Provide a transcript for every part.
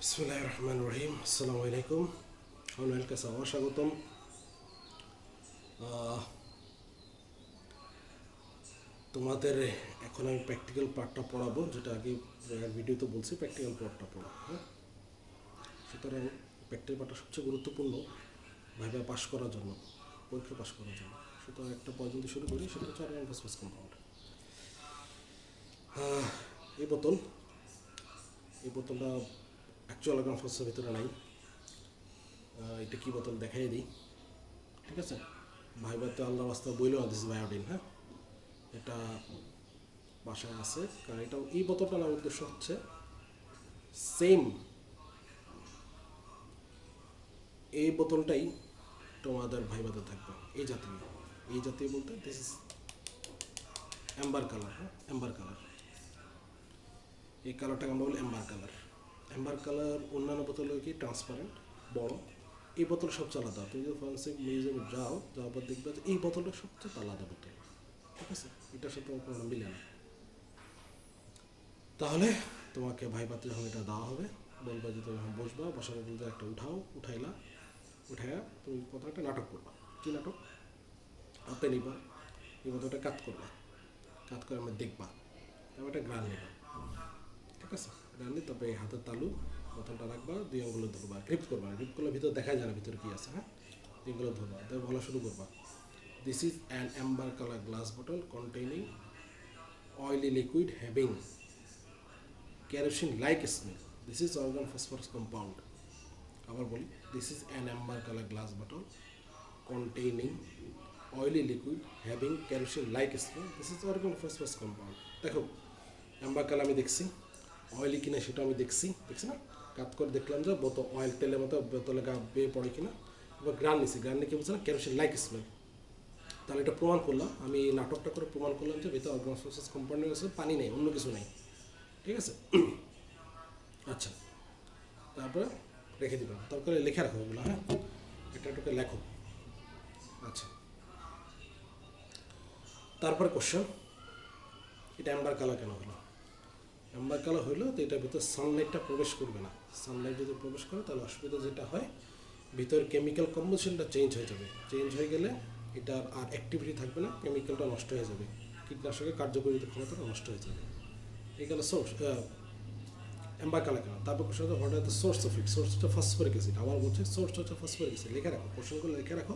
বিসমিল্লাহির রহমানির রহিম। আসসালামু আলাইকুম। আপনাদেরকে স্বাগতম। তোমাদের এখন আমি প্র্যাকটিক্যাল পার্টটা পড়াবো, যেটা আগে ভিডিওতে বলছি প্র্যাকটিক্যাল পার্টটা পড়া। হ্যাঁ, সুতরাং প্র্যাকটিক্যাল পার্টটা সবচেয়ে গুরুত্বপূর্ণ ভাইবা পাস করার জন্য, পরীক্ষা পাস করার জন্য। সুতরাং একটা পর্যন্ত শুরু করি, সেটা হচ্ছে অর্গান ফসফরাস কম্পাউন্ড। এই বোতল এই বোতলটা অ্যাকচুয়াল অর্গান ফসফরাসের ভিতরে নাই। এটা কি বোতল দেখাই দিই, ঠিক আছে? ভাইবাতে আল্লাহ রাস্তা বইল না দিস বায়োডিন। হ্যাঁ, এটা বাসায় আছে, কারণ এটা এই বোতলটা নেওয়ার উদ্দেশ্য হচ্ছে সেম এই বোতলটাই তোমাদের ভাইবাতে থাকবে। এই জাতীয় বলতে দিস ইজ অ্যাম্বার কালার। হ্যাঁ, অ্যাম্বার কালার, এই কালারটাকে আমরা বলি অ্যাম্বার কালার। অ্যাম্বার কালার অন্যান্য বোতল কি ট্রান্সপারেন্ট, বড়। এই বোতল সবচেয়ে আলাদা। তুমি যদি ফরেন্সিক মিউজিয়ামে যাওয়ার পর দেখবে যে এই বোতলটা সবচেয়ে আলাদা বোতল, ঠিক আছে? এটার সাথে কোনো মিলে না। তাহলে তোমাকে ভাইবাতে যখন এটা দেওয়া হবে, বলবা যে তুমি যখন বসার বলতে একটা উঠাইয়া তুমি কোথাও একটা নাটক করবা। কী নাটক? হাতে নিবা, এই বোতলটা কাত করে আমরা দেখবা, তারপর একটা গ্রান নেবা, ঠিক আছে? গ্রান নিয়ে তবে হাতের তালু বোতলটা রাখবা, দুই আঙ্গুলে ধরবা, গ্রিপ করবা। গ্রিপ করলে ভিতরে দেখা যায় না ভিতরে কী আছে। হ্যাঁ, এগুলো ধরবা, তবে বলা শুরু করবা, this is an Amber colour glass bottle containing oily liquid having kerosene like smell. This is organ phosphorus compound. আবার বলি, this is an amber color glass bottle containing oily liquid having kerosene like smell. This is organ phosphorus compound. দেখো, Amber colour আমি দেখছি, oily কিনা সেটা আমি দেখছি না? কাট করে দেখলাম যে বোতল অয়েল তেলের মতো বোতলে গা বেয়ে পড়ে কিনা। এবার গ্রান নিয়ে কি বলছে না, কেরোসিন লাইক স্মেল। তাহলে এটা প্রমাণ করলাম, আমি এই নাটকটা করে প্রমাণ করলাম যে ভিতরে অর্গান ফসফরাস কম্পাউন্ড আছে, পানি নেই, অন্য কিছু নেই, ঠিক আছে? আচ্ছা, তারপরে রেখে দিবেন, তারপরে লিখে রাখো ওগুলো। হ্যাঁ, এটা লেখো। আচ্ছা, তারপরে কোশ্চেন, এটা অ্যাম্বার কালার কেন হলো? অ্যাম্বার কালার হইলো তো এটার ভিতরে সানলাইটটা প্রবেশ করবে না। সানলাইট যদি প্রবেশ করে তাহলে অসুবিধা যেটা হয়, ভিতরে কেমিক্যাল কম্পোজিশনটা চেঞ্জ হয়ে যাবে। চেঞ্জ হয়ে গেলে এটার আর অ্যাক্টিভিটি থাকবে না, কেমিক্যালটা নষ্ট হয়ে যাবে, কীটনাশকের কার্যকরিতা ক্ষমতাটা নষ্ট হয়ে যাবে। এই গেল সোর্স অ্যাম্বার কালার কেন। তারপর কোশ্চেন হচ্ছে what are the source of it. Source হচ্ছে ফসফরিক অ্যাসিড। আবার বলছে সোর্স হচ্ছে ফসফরিক অ্যাসিড। লিখে রাখো, কোশ্চেনগুলো লিখে রাখো,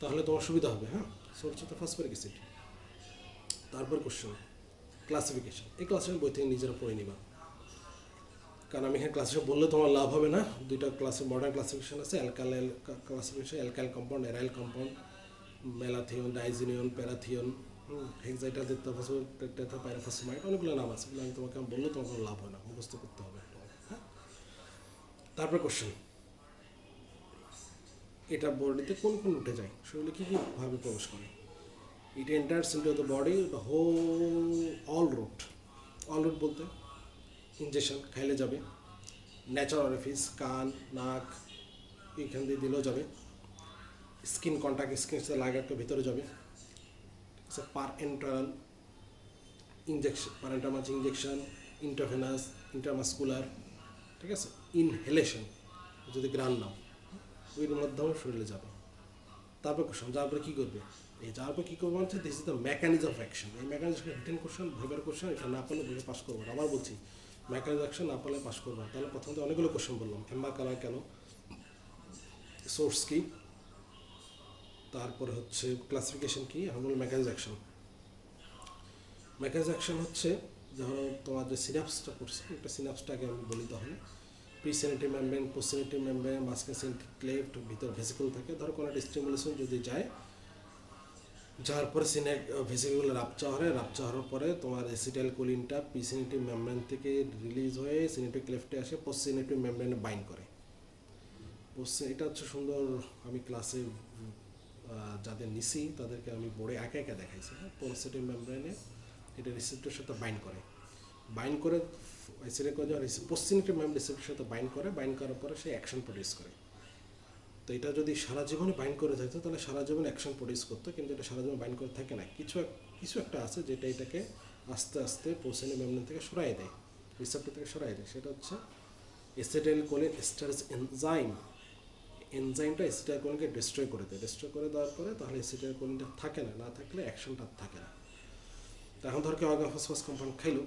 তাহলে তোমার সুবিধা হবে। হ্যাঁ, সোর্স হচ্ছে ফসফরিক অ্যাসিড। তারপর কোশ্চেন ক্লাসিফিকেশন। এই ক্লাসিফিকেশন বই থেকে নিজেরা পড়ে নিবা, কারণ আমি এখানে ক্লাসে বললে তোমার লাভ হবে না। দুইটা ক্লাসে মডার্ন ক্লাসিফিকেশন আছে, alkyl classification, alkyl compound, aryl compound, malathion, diazinon, parathion, হেক্সাইটা, পাইরোফসমাইড, অনেকগুলো নাম আছে। আমি তোমাকে বললে তোমার কোনো লাভ হয় না, মুখস্থ করতে হবে। হ্যাঁ, তারপর কোশ্চেন, এটা বডিতে কোন কোন উঠে যায়, শরীরে কী কী ভাবে প্রবেশ করে? It enters into the body the whole all route বলতে ইনজেকশন খাইলে যাবে, ন্যাচারাল অরিফিস, কান, নাক, এইখান দিয়ে দিলেও যাবে, স্কিন কন্ট্যাক্ট, স্কিনের সাথে লাগাতে ভিতরে যাবে, ঠিক আছে? পার এন্টারাল ইঞ্জেকশন, ইন্টারভেনাস, ইন্টারমাস্কুলার, ঠিক আছে? ইনহেলেশন, যদি গ্রান নাও, ওই মাধ্যমে শরীরে যাবে। তারপর কোশ্চেন, যাওয়ার পরে কী করবে? এই যাওয়ার পর কী করবো হচ্ছে this is the mechanism of action. এই মেকানিজম রিটেন কোশ্চেন, ভেবের কোশ্চেন, এটা না পারলে ভেবে পাস করবো। আবার বলছি, মেকানিজম অ্যাকশন না পারলে পাস করবো। তাহলে প্রথমত অনেকগুলো কোশ্চেন বললাম, অ্যাম্বার কালার কেন, সোর্স কী, তারপরে হচ্ছে ক্লাসিফিকেশন কী, এখন বললাম মেকানিজম অ্যাকশন। মেকানিজম অ্যাকশন হচ্ছে, ধরো তোমার যে সিনাপসটা করছে, একটা সিনাপসটাকে আমি বলি তাহলে, প্রিসেনেটিভ মেমব্রেন, পোস্টেনেটিভ মেমব্রেন, মাঝখানে সেন্ট্রিক ক্লেফট, ভিতরে ভেসিকল থাকে। ধরো কোনো একটা স্টিমুলেশন যদি যায়, যার পরে ভেসিকল রাপচার হওয়ার পরে তোমার অ্যাসিটাইল কোলিনটা প্রিসেনেটিভ মেমব্রেন থেকে রিলিজ হয়ে সিনেটিভ ক্লেফটে আসে, পোস্টেনেটিভ মেমব্রেনে বাইন্ড করে। এটা হচ্ছে সুন্দর, আমি ক্লাসে যাদের নিছি তাদেরকে আমি বোর্ডে একা একা দেখাইছি। হ্যাঁ, পোস্টেনেটিভ মেমব্রেনে এটা রিসেপ্টরের সাথে বাইন্ড করে অ্যাসিডের যখন পোস্টেনেটিভ মেমব্রেন রিসেপ্টরের সাথে বাইন্ড করার পরে সে অ্যাকশন প্রডিউস করে। তো এটা যদি সারা জীবনে বাইন্ড করে থাকতো তাহলে সারা জীবন অ্যাকশন প্রডিউস করতো, কিন্তু এটা সারা জীবন বাইন্ড করে থাকে না। কিছু একটা আছে যেটা এটাকে আস্তে আস্তে পোস্টেনেটিভ মেমব্রেন থেকে সরাই দেয়, রিসেপ্টর থেকে সরাই দেয়। সেটা হচ্ছে এসিটাইল কোলিন এস্টারেজ এনজাইমটা এসিটাইল কোলিনকে ডিস্ট্রয় করে দেয়। ডিস্ট্রয় করে দেওয়ার পরে তাহলে এসিটাইল কোলিনটা থাকে না, না থাকলে অ্যাকশনটা থাকে না। তো এখন ধর কি অর্গান ফসফরাস কম্পাউন্ড খাইলো,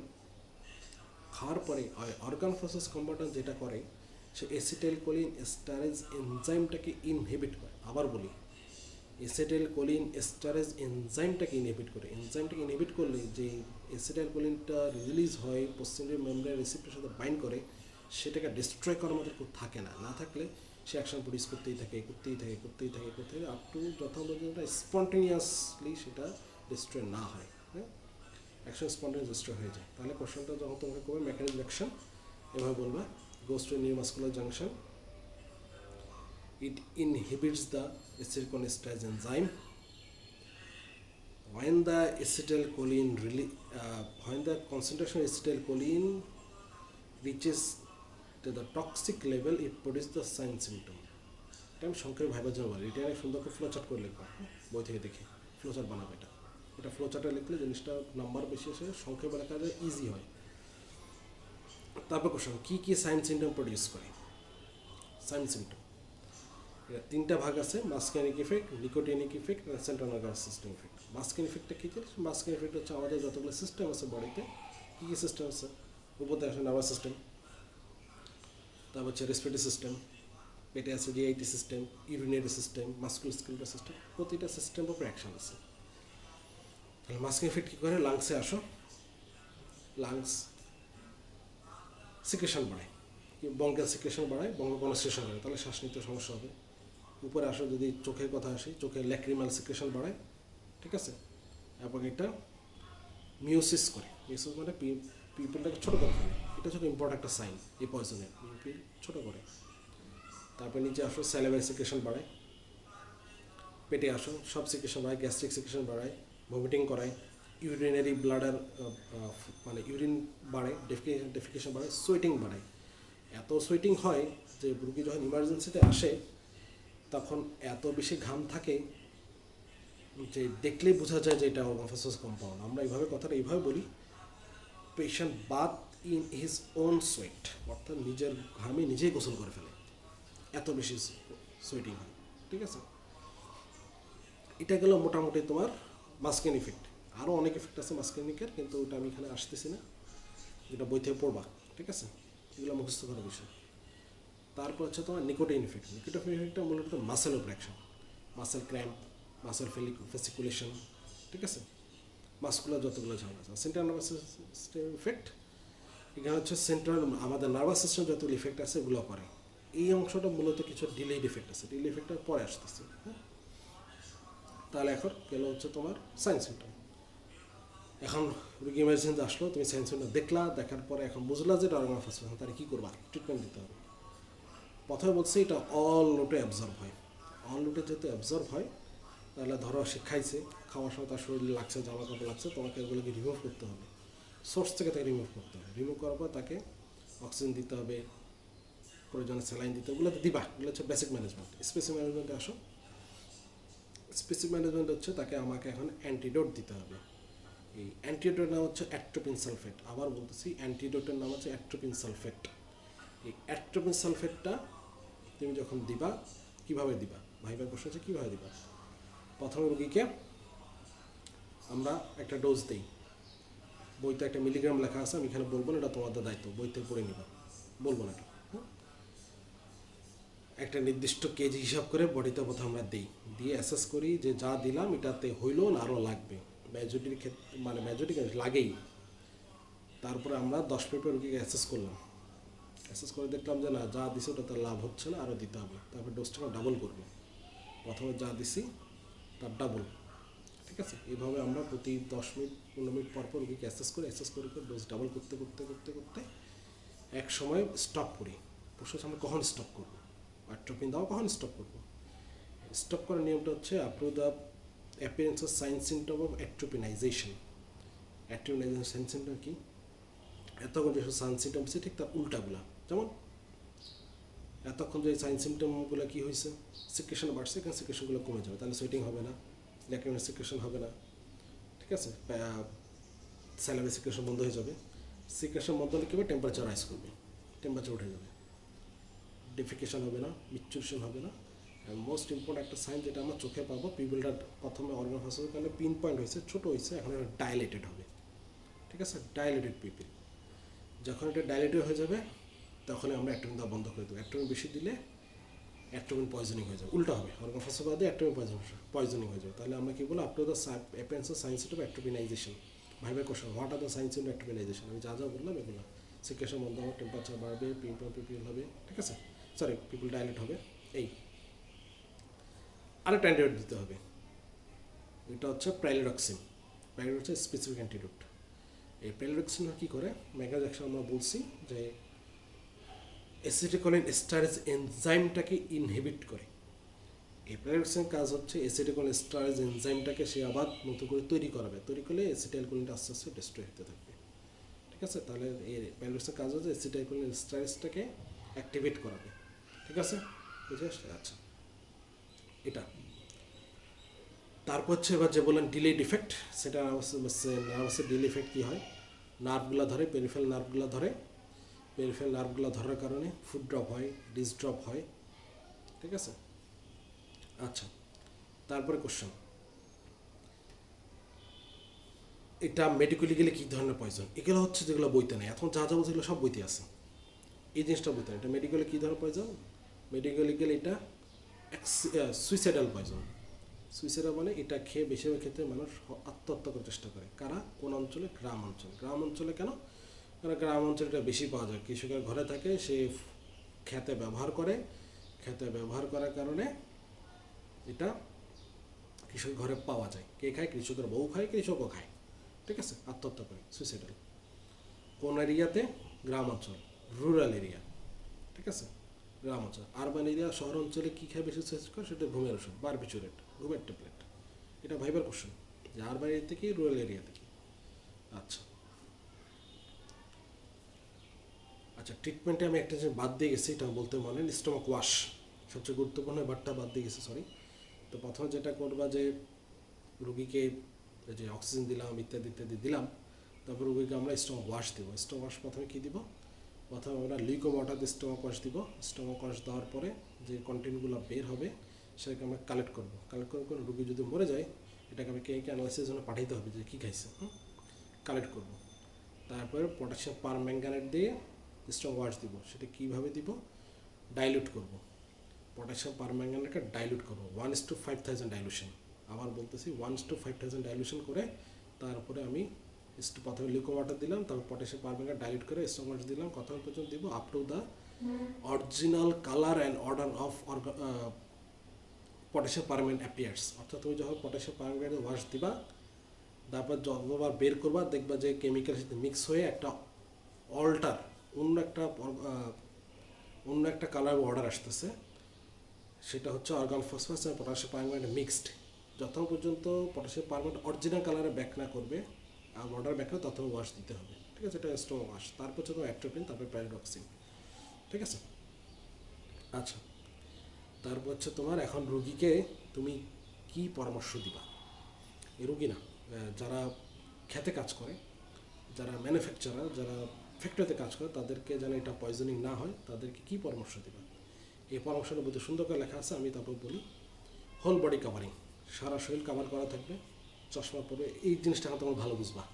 খাওয়ার পরে অর্গান ফসফরাস কম্পাউন্ড যেটা করে সে এসিটাইল কোলিন এস্টারেজ এনজাইমটাকে ইনহিবিট করে। আবার বলি, এসিটাইল কোলিন এস্টারেজ এনজাইমটাকে ইনহিবিট করে। এনজাইমটাকে ইনহিবিট করলে যে এসিটাইল কোলিনটা রিলিজ হয় পোস্টেরিয়র মেমব্রেন রিসেপ্টরের সাথে বাইন্ড করে, সেটাকে ডিস্ট্রয় করার মতো কেউ থাকে না। না থাকলে সে অ্যাকশন প্রডিউস করতেই থাকে আপ টু যত পর্যন্ত স্পন্টেনিয়াসলি সেটা ডিস্ট্রয় না হয়। হ্যাঁ, অ্যাকশন স্পন্টেনিয়াস ডিস্ট্রয় হয়ে যায়। তাহলে কোশ্চেনটা যখন তোমাকে করবে মেকানিজম অ্যাকশন, এভাবে বলবা goes to neuromuscular junction, it inhibits the acetylcholinesterase enzyme. When the acetylcholine when the concentration of acetylcholine reaches to the toxic level, it produces the sign symptom. এটা আমি সংক্ষেপে ভাইবার জন্য বলি, এটা অনেক সুন্দর করে ফ্লোচার্ট করে লিখবা, বই থেকে দেখে ফ্লোচার্ট বানাবে। এটা ফ্লোচার্টে লিখলে জিনিসটা নাম্বার বেশি আসে, সংক্ষেপে লেখা যায়, ইজি হয়। তারপর কোশ্চেন, কী সাইন সিমটম প্রডিউস করে? সাইন সিমটম এটা তিনটা ভাগ আছে, muscarinic effect, nicotinic effect, central nervous system effect. Muscarine ইফেক্টটা কী জিনিস? মাস্কিন ইফেক্ট হচ্ছে আমাদের যতগুলো সিস্টেম আছে বডিতে, কী সিস্টেম আছে? উপরে আসে নার্ভাস সিস্টেম, তারপর হচ্ছে রেসপিরেটরি সিস্টেম, পেটে আছে GIT system, urinary system, musculoskeletal system, প্রতিটা সিস্টেমের উপর অ্যাকশন আছে। তাহলে মাস্কিন ইফেক্ট কী করে? লাংসে আসো, লাংস সিক্রেশন বাড়ায়, বঙ্গের সিক্রেশন বাড়ায়, বঙ্গ কনস্ট্রেশন বাড়ায়, তাহলে শ্বাস নিতে সমস্যা হবে। উপরে আসো, যদি চোখের কথা আসি, চোখের ল্যাক্রিমাল সিক্রেশন বাড়ায়, ঠিক আছে। এবং এটা মিউসিস করে, মিউসিস মানে পিপলটাকে ছোটো করে ফেলে, এটা হচ্ছে ইম্পর্টেন্ট একটা সাইন এই পয়জনের, পিপল ছোটো করে। তারপর নিচে আসো, স্যালাইভারি সিক্রেশন বাড়ায়, পেটে আসো, সব সিক্রেশন বাড়ায়, গ্যাস্ট্রিক সিক্রেশন বাড়ায়, ভমিটিং করায়, ইউরিনারি ব্লাডার মানে ইউরিন বাড়ে, ডেফিকেশন বাড়ে, সোয়েটিং বাড়ায়। এত সোয়েটিং হয় যে রুগী যখন ইমার্জেন্সিতে আসে তখন এত বেশি ঘাম থাকে যে দেখলেই বোঝা যায় যে এটা অর্গান ফসফরাস কম্পাউন্ড। আমরা কথাটা এইভাবে বলি, patient bath in his own sweat, অর্থাৎ নিজের ঘামে নিজেই গোসল করে ফেলে, এত বেশি সোয়েটিং হয়, ঠিক আছে। এটা গেল মোটামুটি তোমার মাস্কিন ইফেক্ট। আরও অনেক ইফেক্ট আছে মাস্কিনিকের, কিন্তু ওটা আমি এখানে আসতেছি না, যেটা বই থেকে পড়বা, ঠিক আছে। এগুলো মুখস্থ করার বিষয়। তারপর হচ্ছে তোমার নিকোটিন ইফেক্ট। নিকোটিন ইফেক্টটা মূলত মাসেল উপর অ্যাকশন, মাসেল ক্র্যাম্প, মাসেল ফেসিকুলেশন, ঠিক আছে, মাস্কুলার যতগুলো ঝামেলা আছে। সেন্ট্রাল নার্ভাস সিস্টেম ইফেক্ট, এখানে হচ্ছে সেন্ট্রাল আমাদের নার্ভাস সিস্টেম যতগুলো ইফেক্ট আছে এগুলো করে। এই অংশটা মূলত কিছু ডিলেড ইফেক্ট আছে, ডিলে ইফেক্টটা পরে আসতেছে। হ্যাঁ, তাহলে এখন গেল হচ্ছে তোমার সাইন সিমটম। এখন রুগী ইমার্জেন্সি আসলো, তুমি সাইন সিমটম দেখলা, দেখার পরে এখন বুঝলা যে এটা অর্গান ফসফরাস, তাহলে কী করবা? ট্রিটমেন্ট দিতে হবে। প্রথমে বলছে এটা অল রুটে অ্যাবজর্ব হয়। অল রুটে যেহেতু অ্যাবজর্ব হয়, তাহলে ধরো সে খাইছে, খাওয়ার সময় তার শরীরে লাগছে, জামা কাপড় লাগছে, তোমাকে এগুলোকে রিমুভ করতে হবে, সোর্স থেকে তাকে রিমুভ করতে হবে। রিমুভ করার পর তাকে অক্সিজেন দিতে হবে, প্রয়োজনে স্যালাইন দিতে হবে, ওগুলো দিবা। এগুলো হচ্ছে বেসিক ম্যানেজমেন্ট। স্পেসিফিক ম্যানেজমেন্টে আসো। স্পেসিফিক ম্যানেজমেন্ট হচ্ছে তাকে আমাকে এখন অ্যান্টিডোট দিতে হবে। এই অ্যান্টিডোটের নাম হচ্ছে অ্যাট্রোপিন সালফেট। আবার বলতেছি, অ্যান্টিডোটের নাম হচ্ছে অ্যাট্রোপিন সালফেট। এই অ্যাট্রোপিন সালফেটটা তুমি যখন দিবা, কীভাবে দিবা? ভাইবার প্রশ্ন হচ্ছে কীভাবে দিবা। প্রথমে রোগীকে আমরা একটা ডোজ দিই, বইতে একটা মিলিগ্রাম লেখা আছে, আমি এখানে বলবো না, এটা তোমাদের দায়িত্ব, বইতে পড়ে নিবা, বলবো না এটা। একটা নির্দিষ্ট কেজি হিসাব করে বডিতে প্রথমে আমরা দিই, দিয়ে অ্যাসেস করি যে যা দিলাম এটাতে হইল না আরও লাগবে, মেজরিটির ক্ষেত্রে মানে মেজরিটি লাগেই। তারপরে আমরা 10 পেপার রুগীকে অ্যাসেস করলাম, অ্যাসেস করে দেখলাম যে না, যা দিছে ওটাতে লাভ হচ্ছে না, আরও দিতে হবে। তারপর ডোজটাকে ডাবল করবো, প্রথমে যা দিছি তার ডাবল, ঠিক আছে। এইভাবে আমরা প্রতি 10 মিনিট 15 মিনিট পর পর রুগীকে অ্যাসেস করে ডোজ ডাবল করতে করতে করতে করতে এক সময় স্টপ করি। প্রশ্ন হচ্ছে আমরা কখন স্টপ করবো? অ্যাট্রোপিন দাও, কখন স্টপ করবো? স্টপ করার নিয়মটা হচ্ছে after the appearance of sign symptom of atropinization. Atropinization sign symptom কি? এতক্ষণ যেসব সাইন সিমটম হচ্ছে ঠিক তার উল্টাগুলা, যেমন এতক্ষণ যে সাইন সিমটমগুলো কী হয়েছে, সিক্রেশন বাড়ছে, এখানে সিক্রেশনগুলো কমে যাবে, তাহলে সুইটিং হবে না, ল্যাক্রিমাল সিক্রেশন হবে না, ঠিক আছে, স্যালাইভারি সিক্রেশন বন্ধ হয়ে যাবে। সিক্রেশন বন্ধ হলে কী হবে? টেম্পারেচার রাইজ করবে, টেম্পারেচার উঠে যাবে। ডেফিকেশন হবে না, মিচুরেশন হবে না। অ্যান্ড মোস্ট ইম্পর্টেন্ট একটা সাইন যেটা আমরা চোখে পাবো, পিপলটা প্রথমে অর্গান ফাসাদের কারণে পিন পয়েন্ট হয়েছে, ছোটো হয়েছে, এখন এটা ডাইলেটেড হবে। ঠিক আছে, ডাইলেটেড পিপিল। যখন এটা ডাইলেটেড হয়ে যাবে তখন আমরা অ্যাট্রোপিন দেওয়া বন্ধ করে দেবো। অ্যাট্রোপিন বেশি দিলে অ্যাট্রোপিন পয়জনিং হয়ে যাবে, উল্টা হবে, অর্গান ফাসা বাদে অ্যাট্রোপিন পয়জনিং হয়ে যাবে। তাহলে আমরা কী বলবো, after the appearance of signs of atropinization, ভাইবার question, what are the signs of atropinization. আমি যা যা বললাম এগুলো, সিকুয়েশন বন্ধ হবে, টেম্পারেচার বাড়বে, পিপিল হবে, ঠিক আছে, সরি পিপল ডাইলেট হবে। এই আরেকটা অ্যান্টিডোট দিতে হবে, এটা হচ্ছে প্রাইলোডক্সিন। প্রাইলোড হচ্ছে স্পেসিফিক অ্যান্টিডোট। এই প্রাইলোডক্সিন কী করে, মেগা জ্যাকসন আমরা বলছি যে অ্যাসিটিকোলিন এস্টারেজ এনজাইমটাকে ইনহিবিট করে। এই প্রাইলোডক্সিনের কাজ হচ্ছে অ্যাসিটিকোলিন এস্টারেজ এনজাইমটাকে সে আবার নতুন করে তৈরি করাবে, তৈরি করলে অ্যাসিটাইলকোলিনটা আস্তে আস্তে ডিস্ট্রয় হতে থাকবে। ঠিক আছে, তাহলে এই প্রাইলোডক্সিনের কাজ হচ্ছে অ্যাসিটাইলকোলিন এস্টারেজটাকে অ্যাক্টিভেট করাবে। ঠিক আছে, বুঝে আসছে? আচ্ছা, এটা তারপর হচ্ছে এবার যে বললেন ডিলেড ইফেক্ট, সেটা নার্ভাসের ডিলে ইফেক্ট কী হয়, নার্ভগুলো ধরে, পেরিফেরাল নার্ভগুলো ধরে, পেরিফেরাল নার্ভগুলো ধরার কারণে ফুড ড্রপ হয়, ডিস ড্রপ হয়। ঠিক আছে, আচ্ছা, তারপরে কোশ্চেন, এটা মেডিকেলি গেলে কী ধরনের পয়জন, এগুলো হচ্ছে যেগুলো বইতে নেই, এখন যা যা বলছে এগুলো সব বইতে আছে, এই জিনিসটা বইতে নেই। এটা মেডিকেলে কী ধরনের পয়জন, মেডিকেলি গেলে এটা সুইসাইডাল পয়জন। সুইসাইডাল মানে এটা খেয়ে বেশিরভাগ ক্ষেত্রে মানুষ আত্মহত্যা করার চেষ্টা করে। কারা, কোন অঞ্চলে, গ্রাম অঞ্চল। গ্রাম অঞ্চলে কেন, কারণ গ্রাম অঞ্চলে এটা বেশি পাওয়া যায়, কৃষকের ঘরে থাকে, সে খেতে ব্যবহার করে, খেতে ব্যবহার করার কারণে এটা কৃষক ঘরে পাওয়া যায়। কে খায়, কৃষকের বউ খায়, কৃষকও খায়। ঠিক আছে, আত্মহত্যা করে, সুইসাইডাল। কোন এরিয়াতে, গ্রাম অঞ্চল, রুরাল এরিয়া। ঠিক আছে, গ্রাম অঞ্চল। আরবান এরিয়া, শহর অঞ্চলে কী খায় বেশি সুইসাইড করে, সেটা ঘুমের ওষুধ, বারবিচুরেট, ঘুমের ট্যাবলেট। এটা ভাইবার কোশ্চেন যে আরবান এরিয়া থেকে রুরাল এরিয়া থেকে। আচ্ছা আচ্ছা, ট্রিটমেন্টে আমি একটা জিনিস বাদ দিয়ে গেছি, এটা বলতে মনে হয়, স্টোমাক ওয়াশ সবচেয়ে গুরুত্বপূর্ণ, ব্যাপারটা বাদ দিয়ে গেছি, সরি। তো প্রথমে যেটা করবা যে রুগীকে যে অক্সিজেন দিলাম, ইত্যাদি ইত্যাদি দিলাম, তারপর রুগীকে আমরা স্টোমাক ওয়াশ দেবো। স্টোমাক ওয়াশ প্রথমে কী দিব, প্রথমে আমরা লিকো ওয়াটার দিয়ে স্টোমাক ওয়াশ দিব। স্টোমাক ওয়াশ দেওয়ার পরে যে কন্টেন্টগুলো বের হবে সেটাকে আমরা কালেক্ট করবো। কালেক্ট করে রুগী যদি মরে যায়, এটাকে আমি কে অ্যানালাইসিসের জন্য পাঠাইতে হবে যে কী খাইছে, কালেক্ট করবো। তারপরে পটাশিয়াম পারম্যাঙ্গানেট দিয়ে স্টোমাক ওয়াশ দিব। সেটা কীভাবে দিব, ডাইলিউট করব। পটাশিয়াম পারম্যাঙ্গানেটকে ডাইলিউট করব 1:5000 ডাইলুশন। আবার বলতেছি 1:5000 ডাইলুশন করে তারপরে আমি প্রথমে লিকো ওয়াটার দিলাম, তারপর পটাশিয়াম পারম্যাঙ্গানেট ডাইলিউট করে স্টোমাক ওয়াশ দিলাম, কতক্ষণ পর্যন্ত দিব, up to the original colour and order of potassium permanganate appears. অর্থাৎ তুমি যখন পটাশিয়াম পারম্যাঙ্গানেট ওয়াশ দিবা, তারপর যতবার বের করবা দেখবা যে কেমিক্যালের সাথে মিক্স হয়ে একটা অল্টার, অন্য একটা কালার অর্ডার আসতেছে, সেটা হচ্ছে অর্গান ফসফরাস আর পটাশিয়াম পারম্যাঙ্গানেট মিক্সড। যতক্ষণ পর্যন্ত পটাশিয়াম পারম্যাঙ্গানেট অরিজিনাল কালারে ব্যাক না করবে আর অর্ডার ব্যাক করে, ততক্ষণ ওয়াশ দিতে হবে। ঠিক আছে, এটা স্টোমাক ওয়াশ। তারপর হচ্ছে তোমার অ্যাট্রোপিন, তারপর প্যারাডক্সিন। ঠিক আছে, আচ্ছা, তারপর হচ্ছে তোমার এখন রুগীকে তুমি কি পরামর্শ দিবা, এই রুগী না, যারা খেতে কাজ করে, যারা ম্যানুফ্যাকচারার, যারা ফ্যাক্টরিতে কাজ করে, তাদেরকে যেন এটা পয়জনিং না হয়, তাদেরকে কী পরামর্শ দেবে, এই পরামর্শটা বলতে সুন্দর করে লেখা আছে। আমি তারপর বলি, হোল বডি কাভারিং, সারা শরীর কাভার করা থাকবে, চশমা পরে। এই জিনিসটা এখন তোমরা ভালো বুঝবা।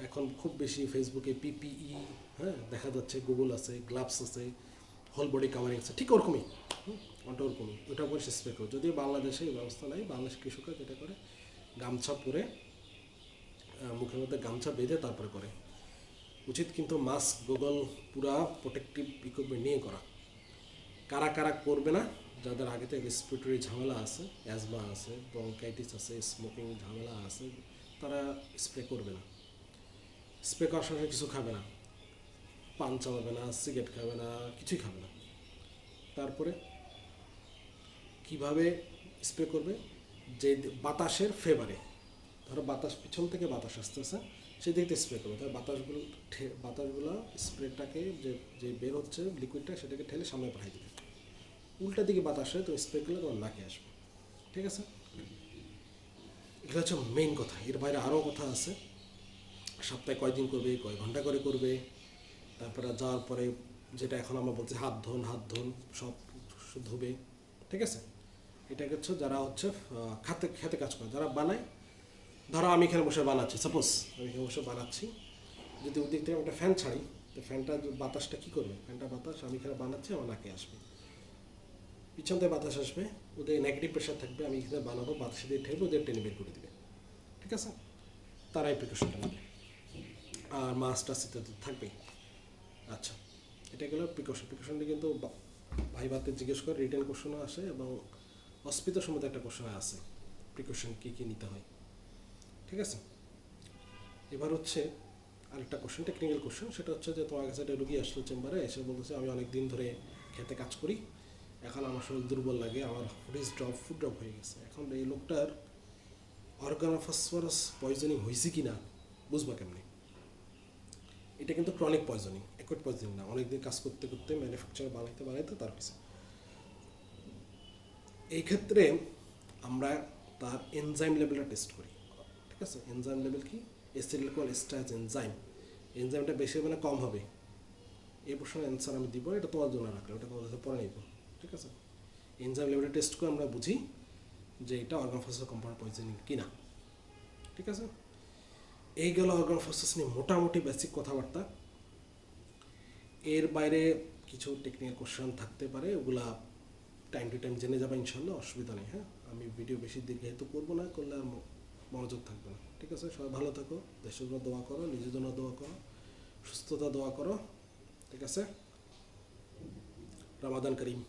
এখন খুব বেশি ফেসবুকে পিপিই, হ্যাঁ, দেখা যাচ্ছে, গুগল আছে, গ্লাভস আছে, হোল বডি কাভারিং আছে, ঠিক ওরকমই, ওটা ওরকমই, ওটা পরে স্প্রে করো। যদিও বাংলাদেশে এই ব্যবস্থা নাই, বাংলাদেশ কৃষকরা যেটা করে, গামছা পরে, মুখের মধ্যে গামছা বেঁধে তারপরে করে উচিত। কিন্তু মাস্ক, গুগল, পুরা প্রোটেক্টিভ ইকুইপমেন্ট নিয়ে করা। কারা কারা করবে না, যাদের আগে থেকে রেসপিরেটরি ঝামেলা আছে, অ্যাজমা আছে, ব্রঙ্কাইটিস আছে, স্মোকিং ঝামেলা আছে, তারা স্প্রে করবে না। স্প্রে করার সময় কিছু খাবে না, পান চালাবে না, সিগারেট খাবে না, কিছুই খাবে না। তারপরে কিভাবে স্প্রে করবে, যে বাতাসের ফেভারে, ধরো বাতাস, পিছন থেকে বাতাস আসতেছে, সেই দিকে স্প্রে করবে। তার বাতাসগুলো স্প্রেটাকে যে বের হচ্ছে লিকুইডটা, সেটাকে ঠেলে সামনে পাঠিয়ে দেবে। উল্টা দিকে বাতাসে তো স্প্রে করলে তোমার নাকে আসবে। ঠিক আছে, এটা হচ্ছে মেইন কথা। এর বাইরে আরও কথা আছে, সপ্তাহে কয়দিন করবে, কয় ঘন্টা করে করবে, তারপরে যাওয়ার পরে যেটা এখন আমরা বলছি হাত ধন সব ধোবে, ঠিক আছে। এটা হচ্ছে যারা হচ্ছে খাতে খেতে কাজ করে, যারা বানায়, ধরো আমি এখানে বসে বানাচ্ছি, সাপোজ আমি এখানে বসে বানাচ্ছি, যদি ওদিক থেকে আমি একটা ফ্যান ছাড়ি, তো ফ্যানটা বাতাসটা কী করবে, ফ্যানটা বাতাস আমি এখানে বানাচ্ছি আমার নাকে আসবে, পিছন থেকে বাতাস আসবে, ওদের নেগেটিভ প্রেশার থাকবে, আমি এখানে বানাবো, বাতাসে দিয়ে ঠেলবো, ওদের টেনে বের করে দেবে, ঠিক আছে। তারাই প্রিকশনটা নেবে, আর মাছ টাছ ইত্যাদি থাকবেই। আচ্ছা, এটা গেলো প্রিকশন। প্রিকশনটা কিন্তু ভাইভাতে জিজ্ঞেস করে, রিটেন কোশ্চেনও আসে এবং অস্পিতার সম্বন্ধে একটা কোশ্চেন আছে, প্রিকশন কী কী নিতে হয়, ঠিক আছে। এবার হচ্ছে আরেকটা কোশ্চেন, টেকনিক্যাল কোশ্চেন, সেটা হচ্ছে যে তোমার কাছে একটা রুগী আসলো চেম্বারে, এসে বলতেছে আমি অনেক দিন ধরে খেতে কাজ করি, এখন আমার শরীর দুর্বল লাগে, আমার ফুড ড্রপ হয়ে গেছে, এখন এই লোকটার অর্গানোফসফরাস পয়জনিং হয়েছে কি না বুঝবা কেমনি। এটা কিন্তু ক্রনিক পয়জনিং, অ্যাকুট পয়জনিং না, অনেকদিন কাজ করতে করতে ম্যানুফ্যাকচার বানাইতে তার হয়েছে। এই ক্ষেত্রে আমরা তার এনজাইম লেভেলটা টেস্ট করি, ঠিক আছে। এনজাইম লেভেল কি, এসিটাইল এস্টারেজ এনজাইম, এনজাইমটা বেশি হবে না কম হবে, এই প্রশ্নের অ্যান্সার আমি দিব, এটা তোমার জন্য রাখলাম, এটা তোমার কাছে পরে নিব, ঠিক আছে। এনজাইম লেভেলটা টেস্ট করে আমরা বুঝি যে এটা অর্গানোফসফরাস কম্পাউন্ড পয়জনিং কিনা, ঠিক আছে। এই গেল অর্গানোফসফরাস নিয়ে মোটামুটি বেসিক কথাবার্তা। এর বাইরে কিছু টেকনিক্যাল কোশ্চেন থাকতে পারে, ওগুলা টাইম টু টাইম জেনে যাবে ইনশাল্লাহ, অসুবিধা নেই। হ্যাঁ, আমি ভিডিও বেশি দীর্ঘায়িত করবো না, করলে আর মনোযোগ থাকবে না, ঠিক আছে। সবাই ভালো থাকো, দেশের জন্য দোয়া করো, নিজের জন্য দোয়া করো, সুস্থতা দোয়া করো, ঠিক আছে। রমাদান করিম।